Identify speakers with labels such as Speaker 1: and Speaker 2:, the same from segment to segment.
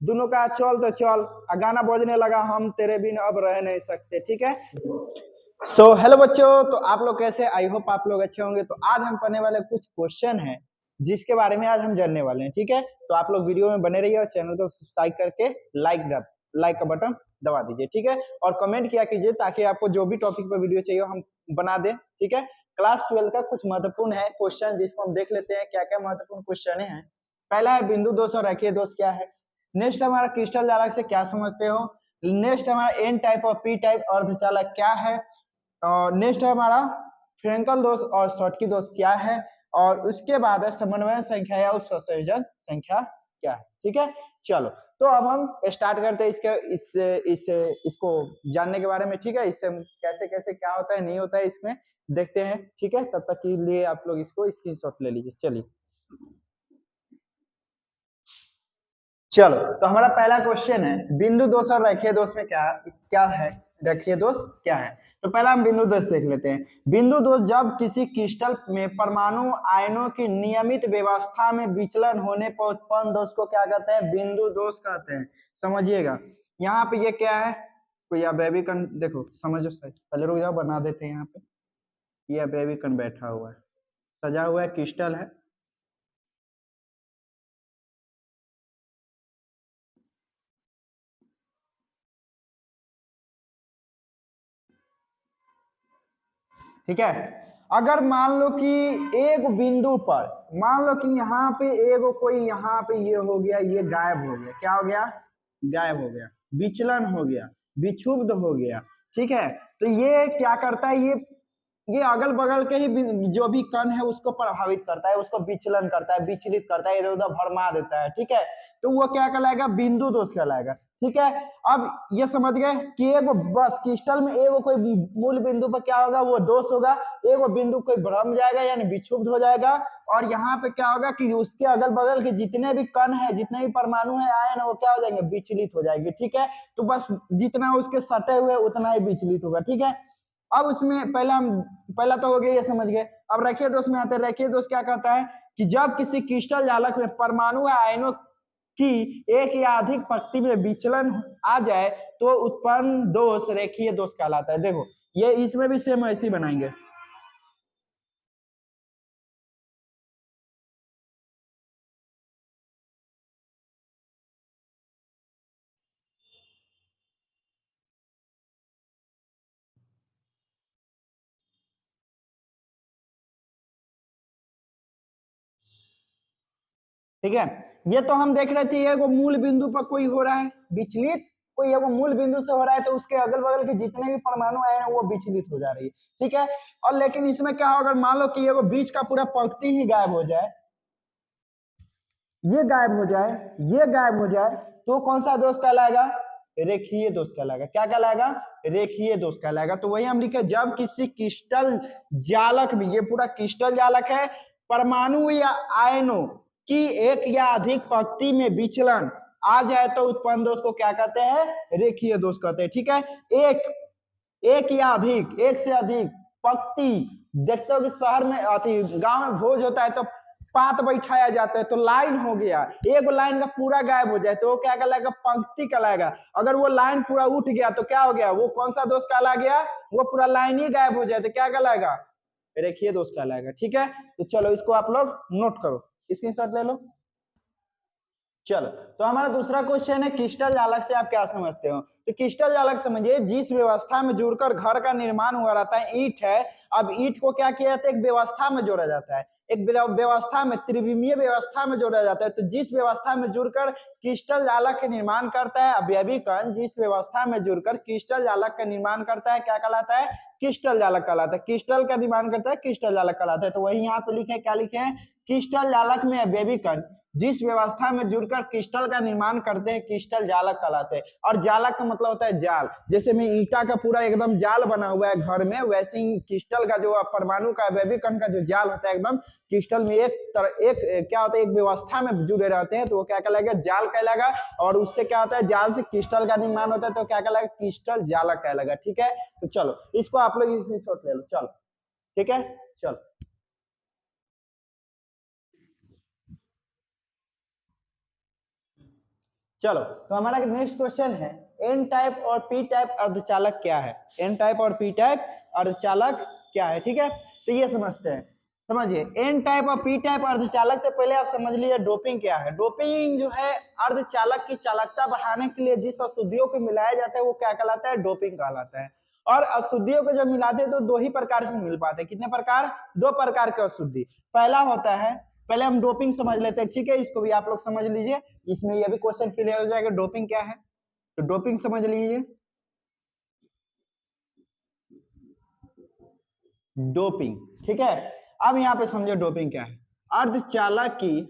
Speaker 1: दोनों का चल तो चल, गाना बजने लगा हम तेरे बिन अब रह नहीं सकते। ठीक है, सो हेलो बच्चों, तो आप लोग कैसे, आई होप आप लोग अच्छे होंगे। तो आज हम पढ़ने वाले कुछ क्वेश्चन हैं जिसके बारे में आज हम जानने वाले हैं। ठीक है, तो आप लोग वीडियो में बने रहिए और चैनल को सब्सक्राइब करके लाइक का बटन दबा दीजिए। ठीक है, और कमेंट किया कीजिए ताकि आपको जो भी टॉपिक पर वीडियो चाहिए हम बना दें। ठीक है, क्लास 12 का कुछ महत्वपूर्ण है क्वेश्चन जिसको हम देख लेते हैं क्या क्या महत्वपूर्ण क्वेश्चन है। पहला है बिंदु दोष और रेखीय दोष क्या है। नेक्स्ट हमारा क्रिस्टल जालक से क्या समझते हो। नेक्स्ट हमारा एन टाइप और पी टाइप अर्धचालक क्या है। और नेक्स्ट है हमारा फ्रेंकल दोष और शॉर्टकी दोष क्या है। और उसके बाद है समन्वय संख्या या उप संयोजन संख्या क्या है। ठीक है, चलो तो अब हम स्टार्ट करते हैं इसको जानने के बारे में। ठीक है, इससे कैसे कैसे क्या होता है नहीं होता है इसमें देखते हैं। ठीक है, तब तक के लिए आप लोग इसको स्क्रीनशॉट ले लीजिए। चलिए चलो, तो हमारा पहला क्वेश्चन है बिंदु दोष और रेखीय दोष में क्या क्या है, रेखीय दोष क्या है। तो पहला हम बिंदु दोष देख लेते हैं। बिंदु दोष जब किसी क्रिस्टल में परमाणु आयनों की नियमित व्यवस्था में विचलन होने पर उत्पन्न दोष को क्या कहते हैं, बिंदु दोष कहते हैं। समझिएगा, यहाँ पे ये क्या है, कोई बेबी कण, देखो समझो सही, पहले रुक जाओ बना देते हैं। यहाँ पे ये बेबी कण बैठा हुआ है, सजा हुआ है, क्रिस्टल है। ठीक है, अगर मान लो कि एक बिंदु पर, मान लो कि यहाँ पे एक कोई, यहाँ पे ये हो गया, ये गायब हो गया, क्या हो गया, गायब हो गया, विचलन हो गया, विक्षुब्ध हो गया। ठीक है, तो ये क्या करता है, ये अगल बगल के ही जो भी कण है उसको प्रभावित करता है, उसको विचलन करता है, विचलित करता है, इधर उधर भरमा देता है। ठीक है, तो वो क्या कहलाएगा, बिंदु दोष कहलाएगा। ठीक है, अब ये समझ गए कि एगो बस क्रिस्टल में एगो कोई मूल बिंदु पर क्या होगा, वो दोष होगा। एगो बिंदु कोई भ्रम जाएगा यानी विक्षुब्ध हो जाएगा, और यहाँ पे क्या होगा कि उसके अगल बगल के जितने भी कण है, जितने भी परमाणु है, आयन है, वो क्या हो जाएंगे, विचलित हो जाएंगे। ठीक है, तो बस जितना उसके सटे हुए उतना ही विचलित होगा। ठीक है, अब उसमें पहला तो हो गया, ये समझ गए। अब रेखीय दोष में आते हैं। रेखीय दोष क्या कहता है कि जब किसी क्रिस्टल जालक में परमाणु या आयनों की एक या अधिक पंक्ति में विचलन आ जाए तो उत्पन्न दोष रेखीय दोष कहलाता है। देखो ये इसमें भी सेम ऐसे ही बनाएंगे। ठीक है, ये तो हम देख रहे थे एगो मूल बिंदु पर कोई हो रहा है विचलित, कोई एगो मूल बिंदु से हो रहा है तो उसके अगल बगल के जितने भी परमाणु आए हैं वो विचलित हो जा रही है। ठीक है, और लेकिन इसमें क्या होगा, मान लो कि एगो बीच का पूरा पंक्ति ही गायब हो जाए, ये गायब हो जाए, ये गायब हो जाए, तो कौन सा दोष कहलाएगा, रेखीय दोष कहलाएगा। क्या कहलाएगा, रेखीय दोष कहलाएगा। तो वही हम लिखे, जब किसी क्रिस्टल जालक में, ये पूरा क्रिस्टल जालक है, परमाणु या आयनों की एक या अधिक पंक्ति में विचलन आ जाए तो उत्पन्न दोष को क्या कहते हैं, रेखीय दोष कहते हैं। ठीक है, एक एक या अधिक, एक से अधिक पंक्ति, देखते हो कि शहर में अति गांव में भोज होता है तो पात बैठाया जाता है, तो लाइन हो गया, एक लाइन का पूरा गायब हो जाए तो वो क्या कहलाएगा, पंक्ति कहलाएगा। अगर वो लाइन पूरा उठ गया तो क्या हो गया, वो कौन सा दोष कहला गया, वो पूरा लाइन ही गायब हो जाए तो क्या कहलाएगा, रेखीय दोष कहलाएगा। ठीक है, तो चलो इसको आप लोग नोट करो, स्क्रीनशॉट ले लो। चलो, तो हमारा दूसरा क्वेश्चन है क्रिस्टल जालक से आप क्या समझते हो। तो क्रिस्टल जालक समझिए, जिस व्यवस्था में जुड़कर घर का निर्माण हुआ रहता है, ईंट है, अब ईंट को क्या किया जाता है, एक व्यवस्था में जोड़ा जाता है, एक व्यवस्था में, त्रिविमीय व्यवस्था में जोड़ा जाता है। तो जिस व्यवस्था में जुड़कर क्रिस्टल जालक का निर्माण करता है अवयवी कण, जिस व्यवस्था में जुड़कर क्रिस्टल जालक का निर्माण करता है क्या कहलाता है, क्रिस्टल जालक कहलाता है। क्रिस्टल का निर्माण करता है क्रिस्टल जालक कहलाता है। तो वही यहाँ पे लिखे, क्या लिखे हैं, क्रिस्टल जालक में अवयवी कण जिस व्यवस्था में जुड़कर क्रिस्टल का निर्माण करते हैं क्रिस्टल जालक कहलाते हैं। और जालक का मतलब होता है जाल, जैसे में ईंटा का पूरा एकदम जाल बना हुआ है घर में, वैसे ही क्रिस्टल का जो परमाणु का अवयवी कण का जो जाल होता है एकदम क्रिस्टल में एक क्या होता है, एक व्यवस्था में जुड़े रहते हैं तो वो क्या कहलाएगा, जाल कहलाएगा। और उससे क्या होता है, जाल से क्रिस्टल का निर्माण होता है तो क्या कहलाएगा, क्रिस्टल जालक कहलाएगा। ठीक है, तो चलो इसको आप लोग स्क्रीनशॉट ले लो। चलो ठीक है, चलो चलो तो हमारा नेक्स्ट क्वेश्चन है एन टाइप और पी टाइप अर्धचालक क्या है। एन टाइप और पी टाइप अर्धचालक क्या है, ठीक है। तो ये समझते हैं, समझिए एन टाइप और पी टाइप अर्धचालक से पहले आप समझ लीजिए डोपिंग क्या है। डोपिंग जो है अर्धचालक की चालकता बढ़ाने के लिए जिस अशुद्धियों को मिलाया जाता है वो क्या कहलाता है, डोपिंग कहलाता है। और अशुद्धियों को जब मिलाते हैं तो दो ही प्रकार से मिल पाते हैं। कितने प्रकार, दो प्रकार के अशुद्धि। पहला होता है, पहले हम डोपिंग समझ लेते हैं, ठीक है, इसको भी आप लोग समझ लीजिए, इसमें यह भी क्वेश्चन क्लियर हो जाएगा डोपिंग क्या है। तो डोपिंग समझ लीजिए, डोपिंग, ठीक है। अब यहाँ पे समझो डोपिंग क्या है। अर्धचालक की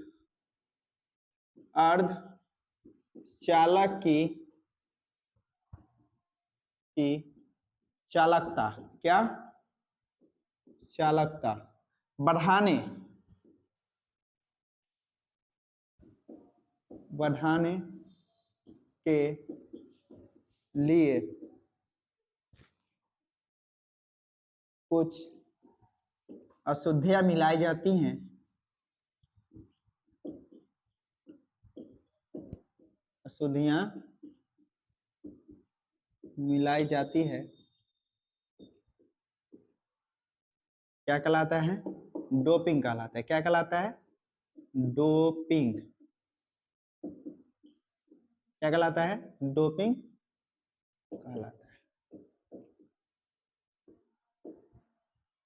Speaker 1: चालकता, क्या चालकता बढ़ाने के लिए कुछ अशुद्धियां मिलाई जाती हैं, अशुद्धियां मिलाई जाती है, क्या कहलाता है, डोपिंग कहलाता है। क्या कहलाता है, डोपिंग। क्या कहलाता है, डोपिंग कहलाता है,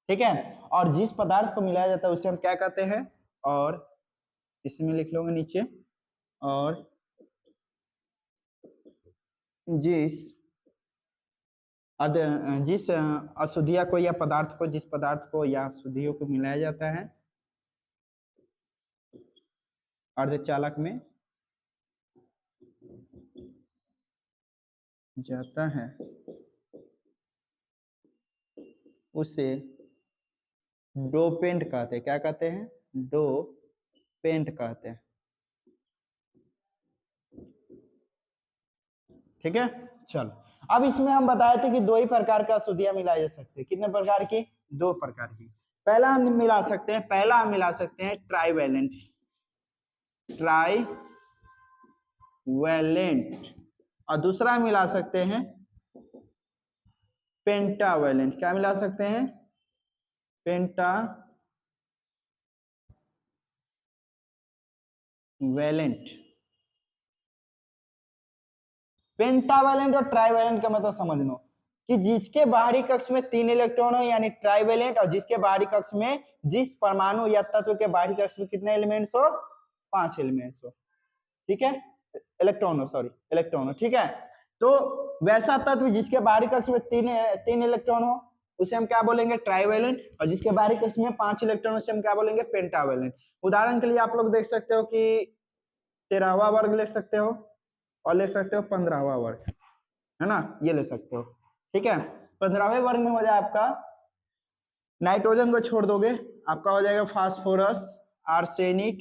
Speaker 1: ठीक है। और जिस पदार्थ को मिलाया जाता है उसे हम क्या कहते हैं, और इसमें लिख लोगे नीचे, और जिस अशुद्धिया को या पदार्थ को, जिस पदार्थ को या अशुद्धियों को मिलाया जाता है अर्धचालक में जाता है उसे डोपेंट कहते हैं। क्या कहते हैं, डोपेंट कहते हैं, ठीक है। चलो अब इसमें हम बताए थे कि दो ही प्रकार का अशुद्धियां मिलाई जा सकती है। कितने प्रकार की, दो प्रकार की। पहला हम मिला सकते हैं, पहला हम मिला सकते हैं ट्राईवैलेंट, ट्राईवैलेंट, और दूसरा हम मिला सकते हैं पेंटावैलेंट। क्या मिला सकते हैं, पेंटावैलेंट। पेंटावैलेंट और ट्राईवैलेंट का मतलब समझ लो कि जिसके बाहरी कक्ष में 3 इलेक्ट्रॉन हो यानी ट्राईवैलेंट, और जिसके बाहरी कक्ष में, जिस परमाणु या तत्व के बाहरी कक्ष में कितने एलिमेंट्स हो, 5 एलिमेंट्स हो, ठीक है, इलेक्ट्रॉन हो, सॉरी इलेक्ट्रॉन हो, ठीक है। तो वैसा तत्व जिसके बाहरी कक्ष में तीन इलेक्ट्रॉन हो उसे हम क्या बोलेंगे, ट्राईवैलेंट, और जिसके बाहरी कक्ष में 5 इलेक्ट्रॉन उसे हम क्या बोलेंगे, पेंटावैलेंट। उदाहरण के लिए आप लोग देख सकते हो कि 13वां वर्ग ले सकते हो, और ले सकते हो 15वां वर्ग, है ना, ये ले सकते हो, ठीक है। 15वें वर्ग में हो जाए आपका, नाइट्रोजन को छोड़ दोगे आपका हो जाएगा फास्फोरस, आर्सेनिक,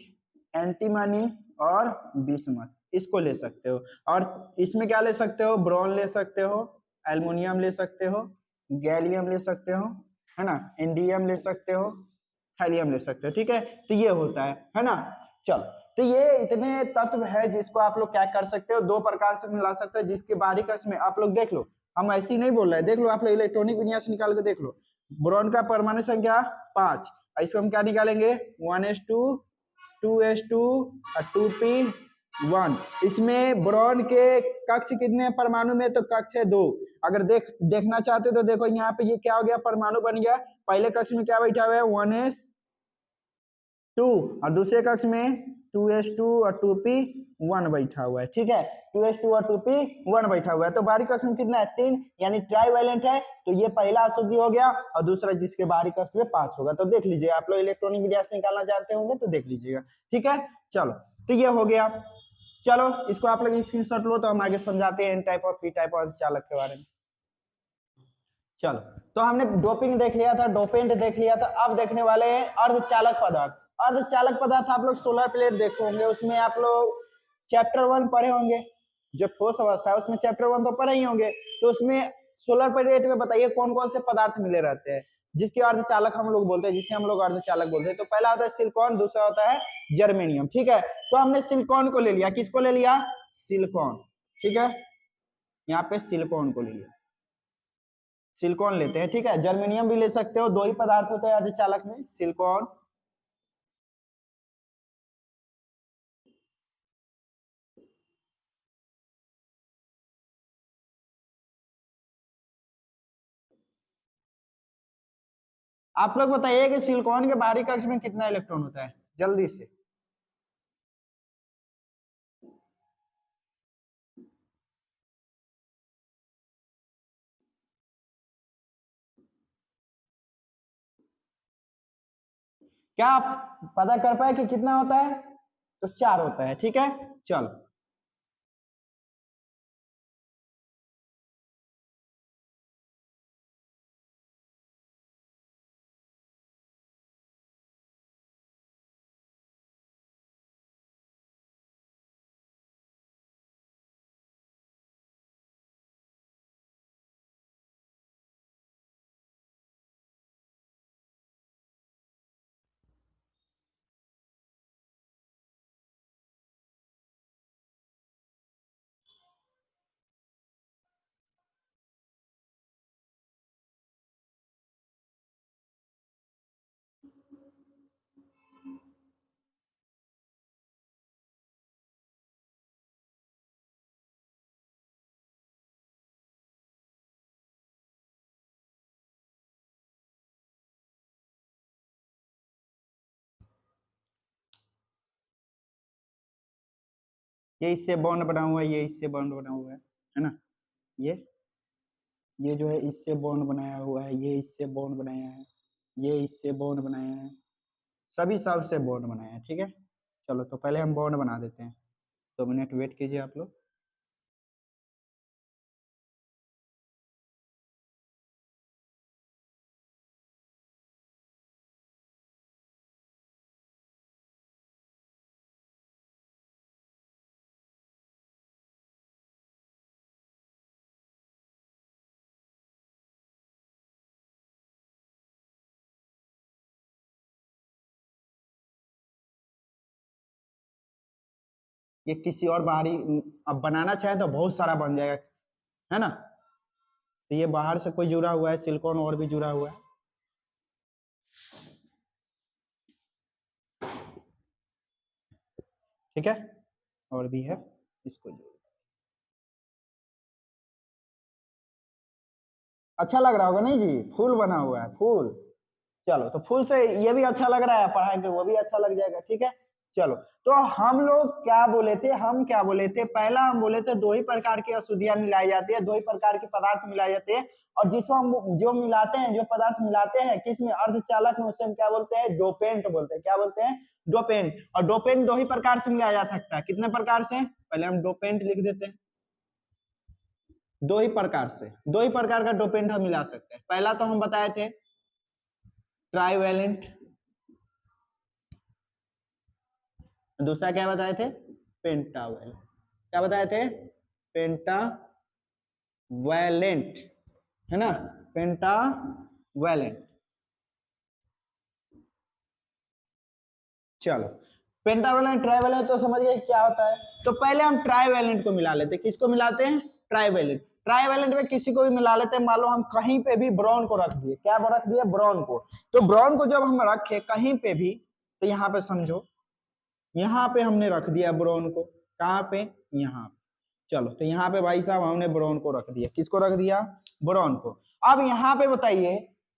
Speaker 1: एंटीमनी और बिस्मथ, इसको ले सकते हो। और इसमें क्या ले सकते हो, ब्रोन ले सकते हो, एल्युमिनियम ले सकते हो, गैलियम ले सकते हो, है ना, इंडियम ले सकते हो, थैलियम ले सकते हो, ठीक है। तो ये होता है ना। चलो तो ये इतने तत्व है जिसको आप लोग क्या कर सकते हो, दो प्रकार से मिला सकते हो। जिसके बाहरी कक्ष में आप लोग देख लो, हम ऐसे ही नहीं बोल रहे हैं, देख लो आप लोग इलेक्ट्रॉनिक विन्यास निकाल के देख लो। बोरॉन का परमाणु संख्या 5, इसको हम क्या निकालेंगे, 1s2 2s2 और 2p1। इसमें बोरॉन के कक्ष कितने परमाणु में, तो कक्ष है 2। अगर देखना चाहते हो तो देखो यहाँ पे ये क्या हो गया, परमाणु बन गया। पहले कक्ष में क्या बैठा हुआ है, 1s2, और दूसरे कक्ष में 2s2 और 2p1 बैठा हुआ है, ठीक है। 2s2 और 2p1 बैठा हुआ है, तो बाहरी कक्ष में कितना है, 3, यानी ट्राईवैलेंट है। तो ये पहला अशुद्धि हो गया, और दूसरा जिसके बाहरी कक्ष में 5 होगा। तो देख लीजिए, आप लोग इलेक्ट्रॉनिक विन्यास निकालना जानते होंगे तो देख लीजिएगा, ठीक है। चलो तो ये हो गया। चलो इसको आप लोग स्क्रीनशॉट लो, तो हम आगे समझाते हैं एन टाइप और पी टाइप और चालक के बारे में। चलो तो हमने डोपिंग देख लिया था, डोपेंट देख लिया था, अब देखने वाले हैं अर्धचालक पदार्थ। अर्धचालक पदार्थ आप लोग सोलर प्लेट देखे होंगे, उसमें आप लोग चैप्टर 1 पढ़े होंगे, जो ठोस अवस्था है उसमें चैप्टर 1 तो पढ़े ही होंगे। तो उसमें सोलर प्लेट में बताइए कौन कौन से पदार्थ मिले रहते हैं। जिसके अर्धचालक हम लोग बोलते हैं, जिसे हम लोग अर्धचालक बोलते हैं। तो पहला होता है सिलिकॉन, दूसरा होता है जर्मेनियम। ठीक है, तो हमने सिलिकॉन को ले लिया। किसको ले लिया? सिलिकॉन। ठीक है, यहाँ पे सिलिकॉन को ले लिया, सिलिकॉन लेते हैं। ठीक है, जर्मेनियम भी ले सकते हो, दो ही पदार्थ होते हैं अर्धचालक में, सिलिकॉन। आप लोग बताइए कि सिलिकॉन के बाहरी कक्ष में कितना इलेक्ट्रॉन होता है, जल्दी से। क्या आप पता कर पाए कि कितना होता है? तो 4 होता है। ठीक है, चलो। ये इससे बॉन्ड बना हुआ है, ये इससे बॉन्ड बना हुआ है ना। ये जो है इससे बॉन्ड बनाया हुआ है, ये इससे बॉन्ड बनाया है, ये इससे बॉन्ड बनाया है, सभी सब से बॉन्ड बनाया है। ठीक है, चलो तो पहले हम बॉन्ड बना देते हैं। 2 मिनट वेट कीजिए आप लोग। ये किसी और बाहरी, अब बनाना चाहे तो बहुत सारा बन जाएगा, है ना। तो ये बाहर से कोई जुड़ा हुआ है, सिलिकॉन और भी जुड़ा हुआ है। ठीक है, और भी है, इसको जोड़। अच्छा लग रहा होगा नहीं जी, फूल बना हुआ है, फूल। चलो तो फूल से ये भी अच्छा लग रहा है, पढ़ाएंगे वो भी अच्छा लग जाएगा। ठीक है, चलो। तो हम लोग क्या बोले थे, पहला हम बोले थे दो ही प्रकार की अशुद्धियां मिलाई जाती है, दो ही प्रकार के पदार्थ मिलाए जाते हैं। और जिसको हम जो मिलाते हैं, जो पदार्थ मिलाते हैं किस में, अर्धचालक में, उसे हम क्या बोलते हैं? डोपेंट बोलते हैं। क्या बोलते हैं? डोपेंट। और डोपेंट दो ही प्रकार से मिलाया जा सकता है। कितने प्रकार से? पहले हम डोपेंट लिख देते हैं। दो ही प्रकार से, दो ही प्रकार का डोपेंट हम मिला सकते हैं। पहला तो हम बताए थे ट्राइवेलेंट, दूसरा क्या बताए थे? पेंटावेलेंट। क्या बताए थे? पेंटावेलेंट, है ना, पेंटावेलेंट। चलो, पेंटावेलेंट ट्राइवेलेंट तो समझ गए क्या होता है। तो पहले हम ट्राइवेलेंट को मिला लेते हैं। किसको मिलाते हैं? ट्राइवेलेंट। ट्राइवेलेंट में किसी को भी मिला लेते हैं। मान लो हम कहीं पे भी ब्रोन को रख दिए, क्या रख दिए? ब्रोन को। तो ब्रोन को जब हम रखे कहीं पे भी, तो यहाँ पे समझो, यहाँ पे हमने रख दिया ब्रोन को। कहाँ पे? यहाँ पे। चलो, तो यहाँ पे भाई साहब हमने ब्रोन को रख दिया। किसको रख दिया? ब्रोन को। अब यहाँ पे बताइए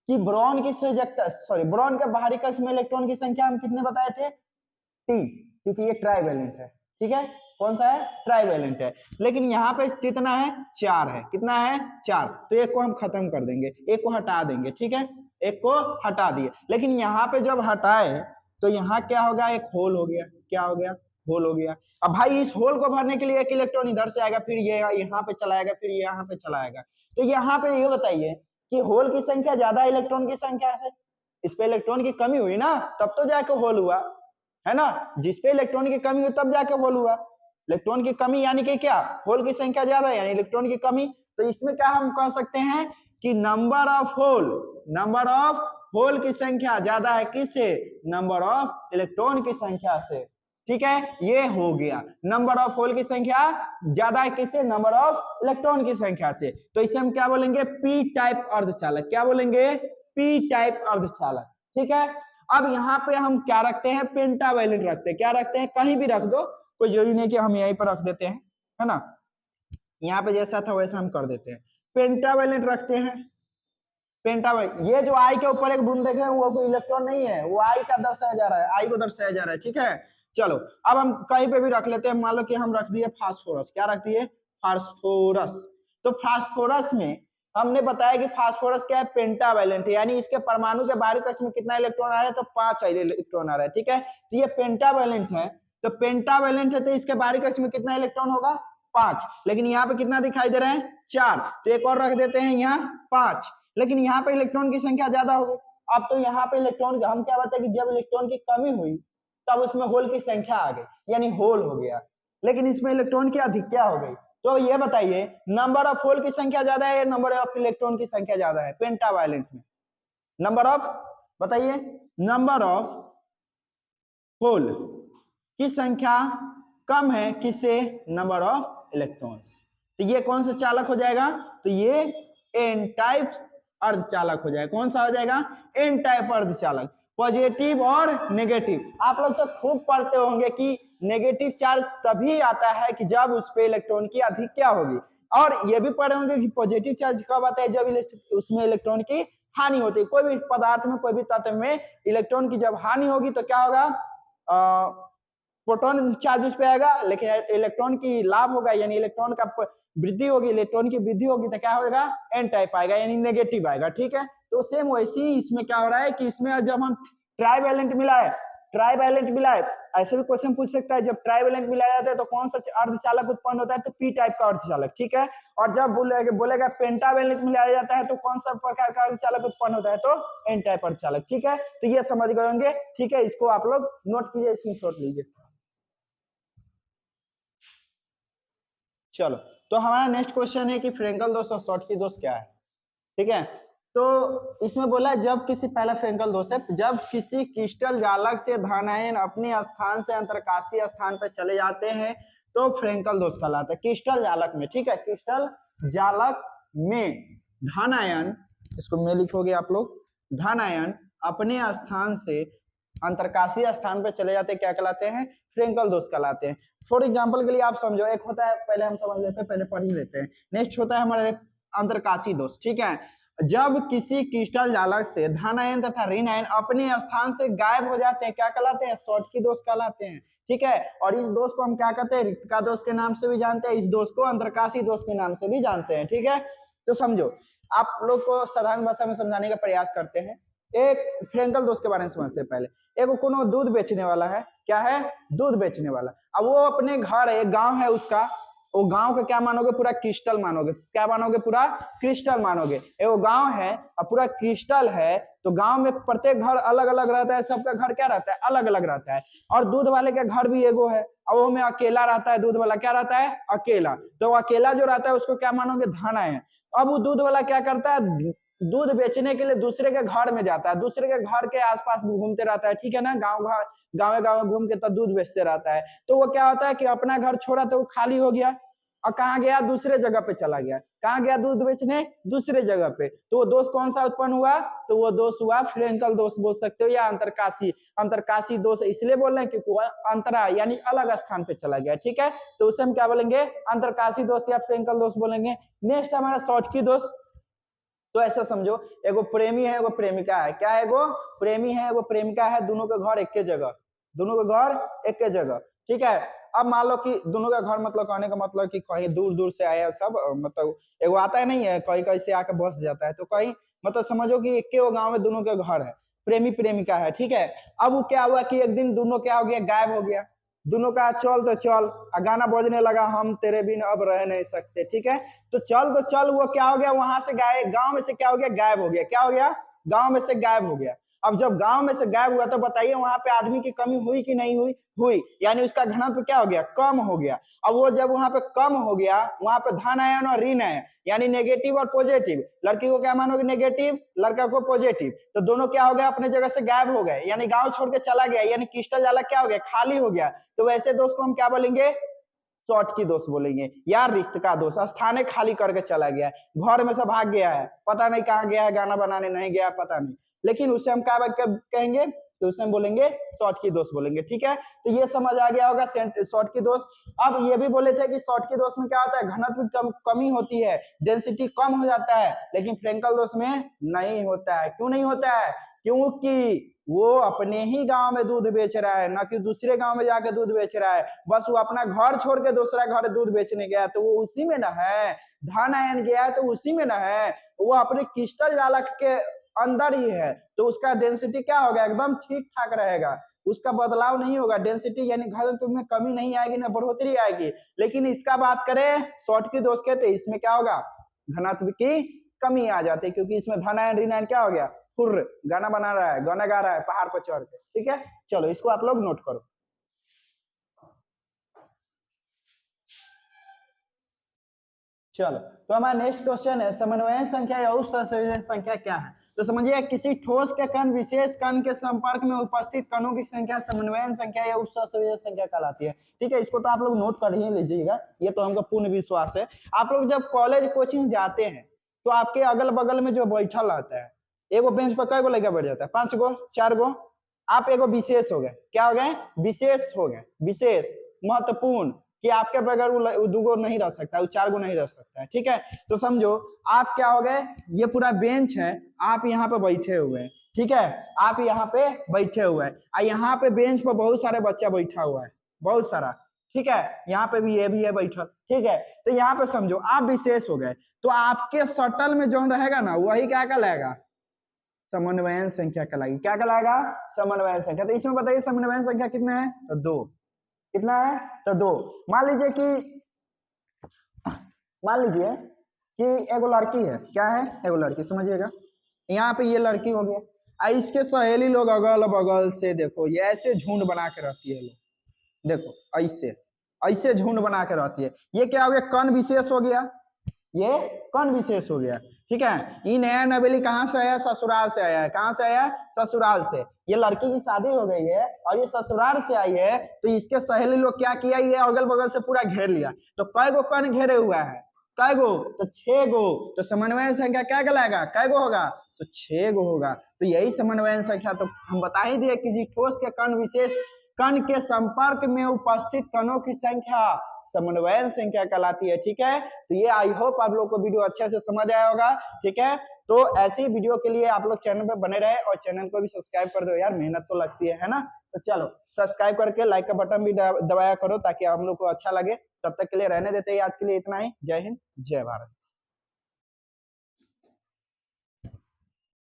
Speaker 1: कि ब्रोन की संयोजकता, सॉरी, ब्रोन के बाहरी कक्ष में इलेक्ट्रॉन की संख्या हम कितने बताए थे? 3, क्योंकि ये ट्राइवेलेंट है। ठीक है, कौन सा है? ट्राइवेलेंट है। लेकिन यहाँ पे कितना है? 4 है। कितना है? 4। तो एक को हम खत्म कर देंगे, एक को हटा देंगे। ठीक है, एक को हटा दिए। लेकिन यहाँ पे जब हटाए तो यहाँ क्या होगा? एक होल हो गया। क्या हो गया? होल हो गया। अब भाई इस होल को भरने के लिए एक इलेक्ट्रॉन इधर से आएगा, फिर ये यहाँ पे चलाएगा, फिर ये यहाँ पे चलाएगा। तो यहाँ पे ये बताइए कि होल की संख्या ज्यादा, इलेक्ट्रॉन की संख्या से, इस पे इलेक्ट्रॉन की कमी हुई ना, तब तो जाके होल हुआ, है ना। जिस पे इलेक्ट्रॉन की कमी हुई तब जाके होल हुआ। इलेक्ट्रॉन की कमी यानी कि क्या? होल की संख्या ज्यादा यानी इलेक्ट्रॉन की कमी। तो इसमें क्या हम कह सकते हैं कि नंबर ऑफ होल की संख्या ज्यादा है किससे, नंबर ऑफ इलेक्ट्रॉन की संख्या से। ठीक है, ये हो गया, नंबर ऑफ होल की संख्या ज्यादा है किससे, नंबर ऑफ इलेक्ट्रॉन की संख्या से। तो इसे हम क्या बोलेंगे, पी टाइप अर्धचालक। क्या बोलेंगे, पी टाइप अर्धचालक। ठीक है, अब यहाँ पे हम क्या रखते हैं, पेंटावैलेंट रखते हैं। क्या रखते हैं, कहीं भी रख दो, कोई जरूरी नहीं कि हम यहीं पर रख देते हैं, है ना, यहाँ पे जैसा था वैसा हम कर देते हैं। पेंटावैलेंट रखते हैं, ये जो आई के ऊपर एक बूंद देख रहे हैं वो कोई इलेक्ट्रॉन नहीं है, वो आई का दर्शाया जा रहा है, आई को दर्शाया जा रहा है। ठीक है, चलो अब हम कहीं पे भी रख लेते हैं। मान लो कि हम रख दिए फास्फोरस। क्या रख दिए, फास्फोरस। तो फास्फोरस में हमने बताया कि फास्फोरस क्या है, पेंटावैलेंट है, यानी इसके परमाणु के बाहरी कक्ष में कितना इलेक्ट्रॉन आ रहा है, तो 5 इलेक्ट्रॉन आ रहा है। ठीक है, तो ये पेंटावैलेंट है, तो पेंटावैलेंट है तो इसके बाहरी कक्ष में कितना इलेक्ट्रॉन होगा, 5। लेकिन यहाँ पे कितना दिखाई दे रहा है, 4, तो एक और रख देते हैं यहाँ 5। लेकिन यहाँ पे इलेक्ट्रॉन की संख्या ज्यादा हो गई। अब तो यहाँ पे इलेक्ट्रॉन, हम क्या बताए कि जब इलेक्ट्रॉन की कमी हुई तब उसमें होल की संख्या आ गई, यानी होल हो गया। लेकिन इसमें इलेक्ट्रॉन की अधिकता हो गई। तो ये बताइए, नंबर ऑफ होल की संख्या ज्यादा है या नंबर ऑफ इलेक्ट्रॉन की संख्या ज्यादा है पेंटावैलेंट में, नंबर ऑफ, बताइए, नंबर ऑफ होल की संख्या कम है किससे, नंबर ऑफ इलेक्ट्रॉन्स। तो ये कौन सा चालक हो जाएगा, तो ये एन टाइप अर्धचालक हो जाएगा। कौन सा हो जाएगा, एन टाइप अर्धचालक। पॉजिटिव और नेगेटिव, आप लोग तो खूब पढ़ते होंगे कि नेगेटिव चार्ज तभी आता है कि जब उस पे इलेक्ट्रॉन की अधिकता होगी, और ये भी पढ़े होंगे कि पॉजिटिव चार्ज कब आता है, जब उसमें इलेक्ट्रॉन की हानि होती है। कोई भी पदार्थ में, कोई भी तत्व में इलेक्ट्रॉन की जब हानि होगी तो क्या होगा, प्रोटॉन चार्ज उस पे आएगा, लेकिन इलेक्ट्रॉन की लाभ होगा, यानी इलेक्ट्रॉन का वृद्धि होगी, इलेक्ट्रॉन की वृद्धि होगी तो क्या होगा, एन टाइप आएगा, यानी नेगेटिव आएगा। ठीक है, तो सेम वैसे ही इसमें क्या हो रहा है कि इसमें जब हम ट्राइवैलेंट मिलाए, ऐसे भी क्वेश्चन पूछ सकता है, जब ट्राइवैलेंट मिलाया जाता है तो कौन सा अर्धचालक उत्पन्न होता है, तो पी टाइप का अर्धचालक। ठीक है, और जब बोलेगा पेंटावैलेंट मिलाया जाता है तो कौन सा प्रकार का अर्धचालक उत्पन्न होता है, तो एन टाइप अर्धचालक। ठीक है, तो ये समझ गए होंगे। ठीक है, इसको आप लोग नोट कीजिए, स्क्रीनशॉट लीजिए। चलो, तो हमारा नेक्स्ट क्वेश्चन है कि फ्रेंकल दोष और शॉर्टकी दोष क्या है। ठीक है, तो इसमें बोला जब किसी, पहला फ्रेंकल दोष है, जब किसी क्रिस्टल जालक से धन आयन अपने स्थान से अंतरकाशीय स्थान पर चले जाते हैं तो फ्रेंकल दोष कहलाता है। क्रिस्टल जालक में, ठीक है, क्रिस्टल जालक में धन आयन, इसको में लिखोगे आप लोग, धन आयन अपने स्थान से अंतरकाशीय स्थान पर चले जाते क्या कहलाते हैं, फ्रेंकल दोष कहलाते हैं। फॉर एग्जाम्पल के लिए आप समझो, एक होता है, पहले हम समझ लेते हैं, पहले पढ़ ही लेते हैं। नेक्स्ट होता है हमारे अंतरकाशीय दोष। ठीक है, जब किसी क्रिस्टल जालक से धन आयन तथा ऋण आयन अपने स्थान से गायब हो जाते हैं क्या कहलाते हैं, शॉर्टकी दोष कहलाते हैं। ठीक है, और इस दोष को हम क्या कहते हैं, रिक्तता दोष के नाम से भी जानते हैं, इस दोष को अंतरकाशीय दोष के नाम से भी जानते हैं। ठीक है, तो समझो, आप लोग को साधारण भाषा में समझाने का प्रयास करते हैं। एक फ्रेंकल दोष के बारे में समझते हैं। पहले एक कोनो दूध बेचने वाला है, क्या है, दूध बेचने वाला। अब वो अपने घर है, गांव है उसका, वो गांव का क्या मानोगे, पूरा क्रिस्टल मानोगे। क्या मानोगे, पूरा क्रिस्टल मानोगे। वो गांव है और पूरा क्रिस्टल है, तो गांव में प्रत्येक घर अलग अलग रहता है, सबका घर क्या रहता है, अलग अलग रहता है। और दूध वाले का घर भी एगो है, और वो में अकेला रहता है, दूध वाला क्या रहता है, अकेला। तो अकेला जो रहता है उसको क्या मानोगे, धन आयन। अब वो दूध वाला क्या करता है, दूध बेचने के लिए दूसरे के घर में जाता है, दूसरे के घर के आसपास घूमते रहता है। ठीक है ना, गाँव घूम के तब दूध बेचते रहता है। तो वो क्या होता है कि अपना घर छोड़ा तो वो खाली हो गया, और कहाँ गया, दूसरे जगह पे चला गया। कहाँ गया, दूध बेचने, दूसरे जगह पे। तो वो दोष कौन सा उत्पन्न हुआ, तो वो दोष हुआ फ्रेंकल दोष बोल सकते हो, या अंतरकाशी दोष इसलिए बोल रहे हैं क्योंकि अंतरा यानी अलग स्थान पे चला गया। ठीक है, तो उसे हम क्या बोलेंगे, अंतरकाशी दोष या फ्रेंकल दोष बोलेंगे। नेक्स्ट हमारा शॉर्टकी दोष। तो ऐसा समझो, एगो प्रेमी है, एगो प्रेमिका है। क्या है, एगो प्रेमी है, एगो प्रेमिका है, दोनों के घर एक जगह, दोनों के घर एक जगह। ठीक है, अब मान लो कि दोनों का घर, मतलब कहने का मतलब कि कहीं दूर दूर से आया सब, मतलब एगो आता है नहीं है, कहीं कहीं से आके बस जाता है, तो कहीं मतलब समझो कि एक के गांव में दोनों के घर है, प्रेमी प्रेमिका है। ठीक है, अब वो क्या हुआ कि एक दिन दोनों क्या हो गया, गायब हो गया। दोनों का चल तो चल, गाना बजने लगा, हम तेरे बिन अब रह नहीं सकते। ठीक है, तो चल, वो क्या हो गया, वहां से गायब, गांव में से क्या हो गया, गायब हो गया। क्या हो गया, गांव में से गायब हो गया। अब जब गांव में से गायब हुआ तो बताइए वहां पे आदमी की कमी हुई कि नहीं हुई? हुई, यानी उसका घनत्व क्या हो गया? कम हो गया। अब वो जब वहां पे कम हो गया, वहां पे धन आयन और ऋण आयन, यानी नेगेटिव और पॉजिटिव, लड़की को क्या मानोगे? नेगेटिव, लड़का को पॉजिटिव, तो दोनों क्या हो गया? अपने जगह से गायब हो गए, यानी गांव छोड़ के चला गया, यानी क्रिस्टल जालक क्या हो गया? खाली हो गया। तो वैसे दोस्त को हम क्या बोलेंगे? शॉर्ट की दोष बोलेंगे, या रिक्त का दोष, स्थाने खाली करके चला गया, घर में से भाग गया है, पता नहीं कहाँ गया है, गाना बनाने नहीं गया, पता नहीं, लेकिन उसे हम क्या कहेंगे? तो उसे हम बोलेंगे शॉर्ट की दोष बोलेंगे। ठीक है, तो ये समझ आ गया होगा शॉर्ट की दोष। अब ये भी बोले थे कि शॉर्ट की दोष में क्या होता है? घनत्व कमी होती है, डेंसिटी कम हो जाता है, लेकिन फ्रेंकल दोष में नहीं होता है। क्यों नहीं होता है? क्योंकि वो अपने ही गांव में दूध बेच रहा है, ना कि दूसरे गांव में जाके दूध बेच रहा है। बस वो अपना घर छोड़ के दूसरा घर दूध बेचने गया तो वो उसी में ना है, धन आयन गया है तो उसी में ना है, वो अपने क्रिस्टल जालक के अंदर ही है, तो उसका डेंसिटी क्या होगा? एकदम ठीक ठाक रहेगा, उसका बदलाव नहीं होगा। डेंसिटी यानी घनत्व में कमी नहीं आएगी, ना बढ़ोतरी आएगी। लेकिन इसका बात करें शॉर्ट की दोष के, तो इसमें क्या होगा? घनत्व की कमी आ जाती है, क्योंकि इसमें धन आयन ऋण आयन क्या हो गया? हुर्र, गाना बना रहा है, गाना गा रहा है पहाड़ पर चढ़ के। ठीक है, चलो इसको आप लोग नोट करो। चलो, तो हमारा नेक्स्ट क्वेश्चन है समन्वय संख्या या उपसंयोजन संख्या क्या है? तो समझिए, किसी ठोस के कण विशेष कण के संपर्क में उपस्थित कणों की संख्या समन्वय संख्या या उपसंयोजन संख्या कहलाती है। ठीक है, इसको तो आप लोग नोट कर ही लीजिएगा, ये तो हमको पूर्ण विश्वास है। आप लोग जब कॉलेज कोचिंग जाते हैं तो आपके अगल बगल में जो बैठल रहता है, एगो बेंच पर कई गो लड़का बैठ जाता है? 5 गो, 4 गो। आप एगो विशेष हो गए, क्या हो गए? विशेष हो गए, विशेष महत्वपूर्ण, कि आपके बगैर वो 2 गो नहीं रह सकता, वो 4 गो नहीं रह सकता है। ठीक है, तो समझो आप क्या हो गए? ये पूरा बेंच है, आप यहाँ पे बैठे हुए हैं। ठीक है, आप यहाँ पे बैठे हुए हैं, और यहाँ पे बेंच पर बहुत सारे बच्चा बैठा हुआ है, बहुत सारा। ठीक है, यहाँ पे भी ये भी है बैठा। ठीक है, तो यहाँ पे समझो आप विशेष हो गए, तो आपके शटल में जो रहेगा ना, वही क्या कहलाएगा? समन्वयन संख्या कहलाएगी। क्या कहलाएगा? समन्वयन संख्या। तो इसमें बताइए समन्वयन संख्या कितना है? तो 2। कितना है? तो 2। मान लीजिए कि एगो लड़की है, क्या है? एगो लड़की, समझिएगा, यहाँ पे ये लड़की हो गया, इसके सहेली लोग अगल बगल से देखो ये ऐसे झुंड बना के रहती है, लोग देखो ऐसे ऐसे झुंड बना के रहती है। ये क्या हो गया? कण विशेष हो गया, ये कण विशेष हो गया। ठीक है, ये नया नवेली कहाँ से आया? ससुराल से आया है। कहाँ से आया? ससुराल से। ये लड़की की शादी हो गई है और ये ससुराल से आई है, तो इसके सहेली लोग क्या किया? ये अगल बगल से पूरा घेर लिया। तो कै गो कण घेरे हुआ है? कै गो? तो 6 गो। तो समन्वय संख्या क्या कहलाएगा? कै गो होगा? तो 6 गो होगा। तो यही समन्वय संख्या तो हम बता ही दिए, किसी ठोस के कण विशेष कण के संपर्क में उपस्थित कणों की संख्या समन्वय संख्या कहलाती है। ठीक है, तो ये आई होप आप लोग को वीडियो अच्छे से समझ आया होगा। ठीक है, तो ऐसी वीडियो के लिए आप लोग चैनल पे बने रहे और चैनल को भी सब्सक्राइब कर दो यार, मेहनत तो लगती है ना। तो चलो सब्सक्राइब करके लाइक का बटन भी दबाया करो ताकि हम लोग को अच्छा लगे। तब तक के लिए रहने देते हैं, आज के लिए इतना ही। जय हिंद, जय भारत।